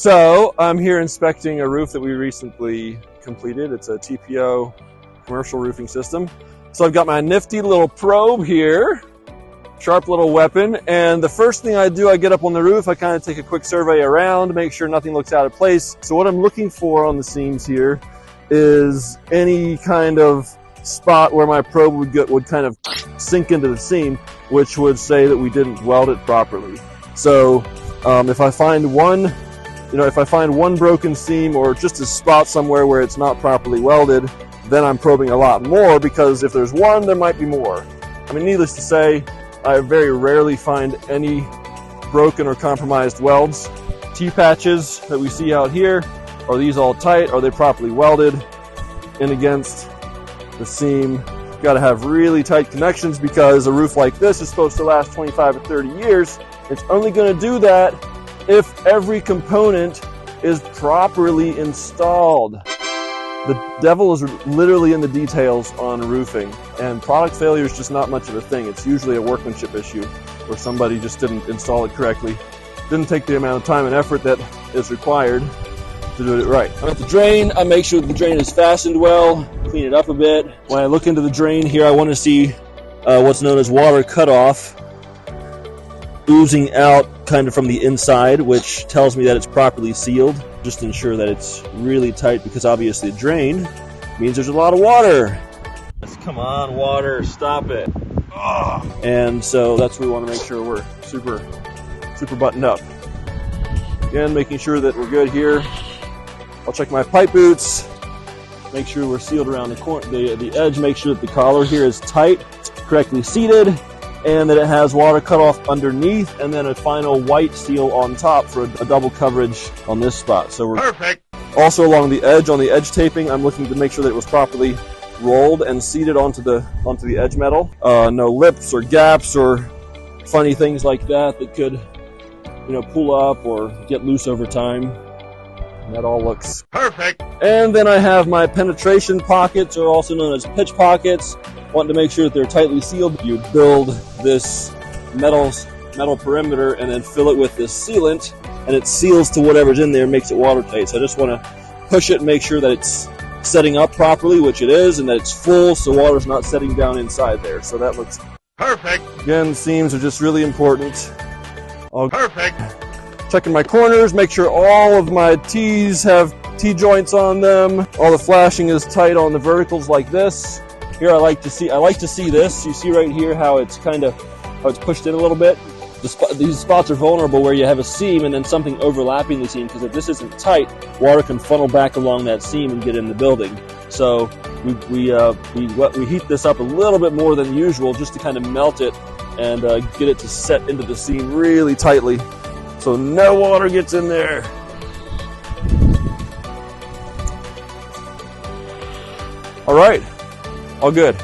So I'm here inspecting a roof that we recently completed. It's a TPO commercial roofing system. So I've got my nifty little probe here, sharp little weapon, and the first thing I do, I get up on the roof, I kind of take a quick survey around, make sure nothing looks out of place. So what I'm looking for on the seams here is any kind of spot where my probe would kind of sink into the seam, which would say that we didn't weld it properly. So if I find one broken seam or just a spot somewhere where it's not properly welded, then I'm probing a lot more, because if there's one, there might be more. I mean, needless to say, I very rarely find any broken or compromised welds. T-patches that we see out here, are these all tight? Are they properly welded in against the seam? Got to have really tight connections, because a roof like this is supposed to last 25 or 30 years. It's only going to do that if every component is properly installed. The devil is literally in the details on roofing, and product failure is just not much of a thing. It's usually a workmanship issue where somebody just didn't install it correctly, didn't take the amount of time and effort that is required to do it right. I'm at the drain. I make sure the drain is fastened well, clean it up a bit. When I look into the drain here, I want to see what's known as water cutoff oozing out kind of from the inside, which tells me that it's properly sealed. Just ensure that it's really tight, because obviously a drain means there's a lot of water. Come on, water, stop it. Ugh. And so that's where we want to make sure we're super buttoned up. Again, making sure that we're good here. I'll check my pipe boots, make sure we're sealed around the edge, make sure that the collar here is tight, correctly seated, and that it has water cut off underneath, and then a final white seal on top for a double coverage on this spot. So we're perfect. Also along the edge, on the edge taping, I'm looking to make sure that it was properly rolled and seated onto the edge metal. No lips or gaps or funny things like that could, pull up or get loose over time. And that all looks perfect. And then I have my penetration pockets, or also known as pitch pockets. Wanting to make sure that they're tightly sealed. You build this metal perimeter and then fill it with this sealant, and it seals to whatever's in there and makes it watertight. So I just want to push it and make sure that it's setting up properly, which it is, and that it's full so water's not setting down inside there. So that looks perfect. Again, seams are just really important. Perfect. Checking my corners, make sure all of my T's have T-joints on them. All the flashing is tight on the verticals like this. Here I like to see this. You see right here how it's pushed in a little bit. These spots are vulnerable where you have a seam and then something overlapping the seam, because if this isn't tight, water can funnel back along that seam and get in the building. So we heat this up a little bit more than usual, just to kind of melt it and get it to set into the seam really tightly, so no water gets in there. All right. All good.